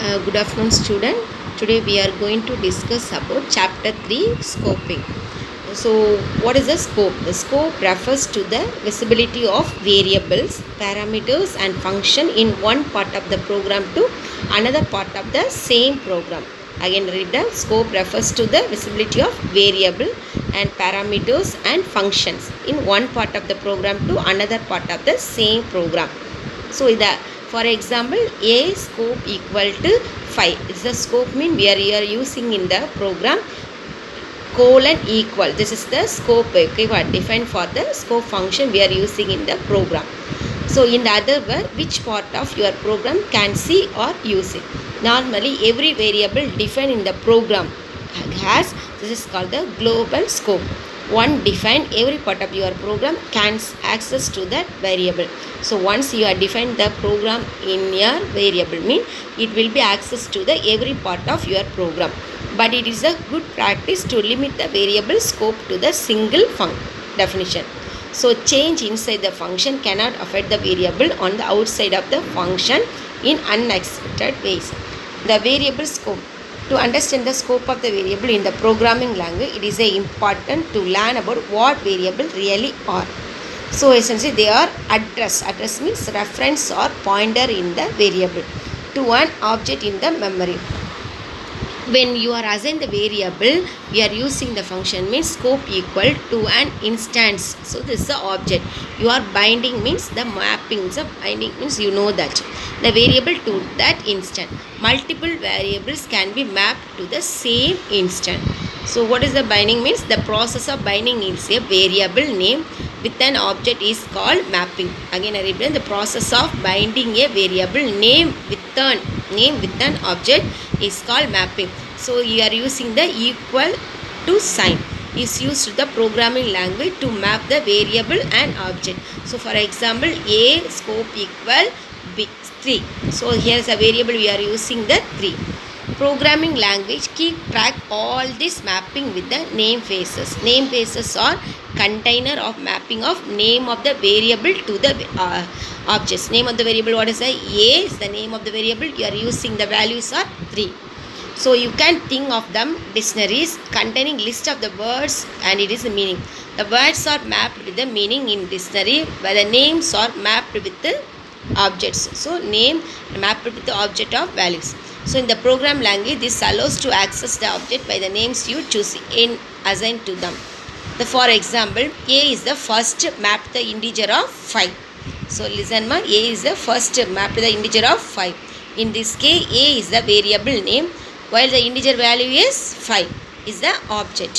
Good afternoon, student. Today we are going to discuss about chapter 3, scoping. So what is a scope? The scope refers to the visibility of variables, parameters and function in one part of the program to another part of the same program. Again read, the scope refers to the visibility of variable and parameters and functions in one part of the program to another part of the same program. So for example, a scope equal to 5 is the scope mean we are here using in the program colon equal. This is the scope, okay, what defined for the scope function we are using in the program. So in the other word, which part of your program can see or use it. Normally every variable defined in the program has, this is called the global scope. One defined every part of your program can access to that variable. So once you are defined the program in your variable, mean it will be access to the every part of your program. But it is a good practice to limit the variable scope to the single definition. So change inside the function cannot affect the variable on the outside of the function in unexpected ways. The variable scope. To understand the scope of the variable in the programming language, it is important to learn about what variables really are. So essentially they are address. Address means reference or pointer in the variable to an object in the memory. When you are assign the variable, we are using the function means scope equal to an instance. So this is the object. You are binding means the mapping. So binding means you know that the variable to that instant. Multiple variables can be mapped to the same instant. So what is the binding means? The process of binding is a variable name with an object is called mapping. Again I repeat, the process of binding a variable name with an object is called mapping. So you are using the equal to sign is used in the programming language to map the variable and object. So for example, a scope equal b 3. So here is a variable we are using the 3. Programming language keep track all this mapping with the namespaces. Namespaces are container of mapping of name of the variable to the objects. Name of the variable, what is the a is the name of the variable. You are using the values are 3. So you can think of them dictionaries containing list of the words and it is the meaning. The words are mapped with the meaning in dictionary, while the names are mapped with the objects. So name mapped with the object of values. So in the program language, this allows to access the object by the names you choose in assigned to them. For example, a is the first map the integer of 5. So listen ma, a is the first map the integer of 5. In this case, a is the variable name while the integer value is 5 is the object.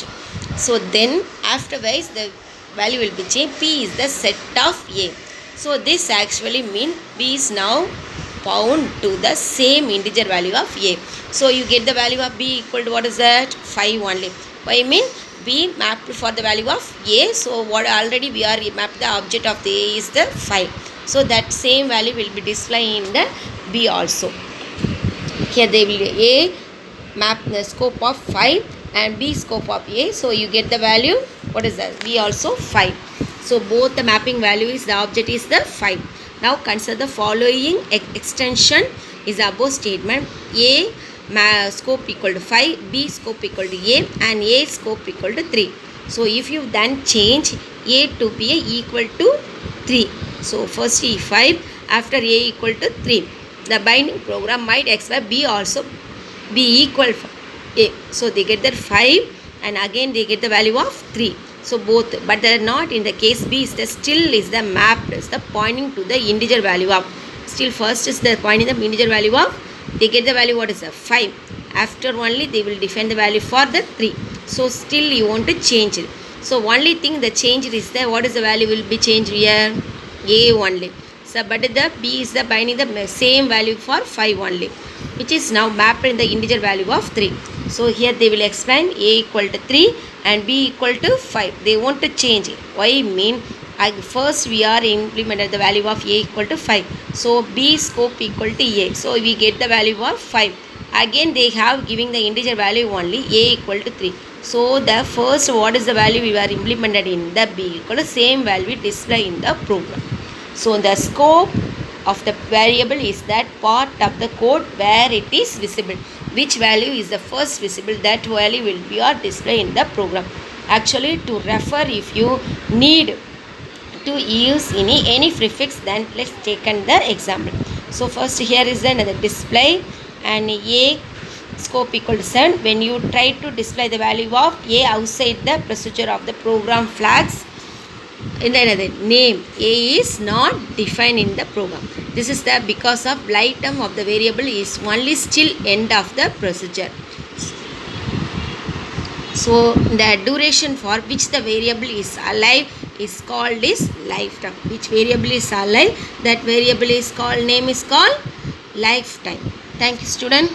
So then afterwards the value will be changed. P is the set of a. So this actually means b is now bound to the same integer value of a. So you get the value of b equal to what is that? 5 only. Why mean b mapped for the value of a. So what already we are mapped the object of the a is the 5. So that same value will be displayed in the b also. Here they will a map the scope of 5 and b scope of a. So you get the value, what is that? B also 5. So both the mapping value is the object is the 5. Now consider the following extension is above statement. A scope equal to 5, b scope equal to a and a scope equal to 3. So if you then change a to be equal to 3. So first is 5 after a equal to 3. The binding program might expect b also be equal to a. So they get that 5 and again they get the value of 3. So both, but they are not in the case b is the still is the mapped is the pointing to the integer value of. Still first is the pointing the integer value of. They get the value what is the 5. After only they will define the value for the 3. So still you want to change it. So only thing the change is there. What is the value will be changed here? A only. So but the b is the binding the same value for 5 only, which is now mapped in the integer value of 3. So here they will explain a equal to 3 and b equal to 5. They want to change it. Why mean? First we are implemented the value of a equal to 5. So b scope equal to a. So we get the value of 5. Again they have giving the integer value only a equal to 3. So the first what is the value we are implemented in the b equal to same value display in the program. So the scope of the variable is that part of the code where it is visible. Which value is the first visible, that value will be or display in the program. Actually, to refer, if you need to use any prefix, then let's take the example. So first here is another display and a scope equal to 7. When you try to display the value of a outside the procedure of the program flags, in another name a is not defined in the program. This is the because of item of the variable is only still end of the procedure. So the duration for which the variable is alive is called is lifetime. Which variable is alive, that variable is called, name is called lifetime. Thank you, student.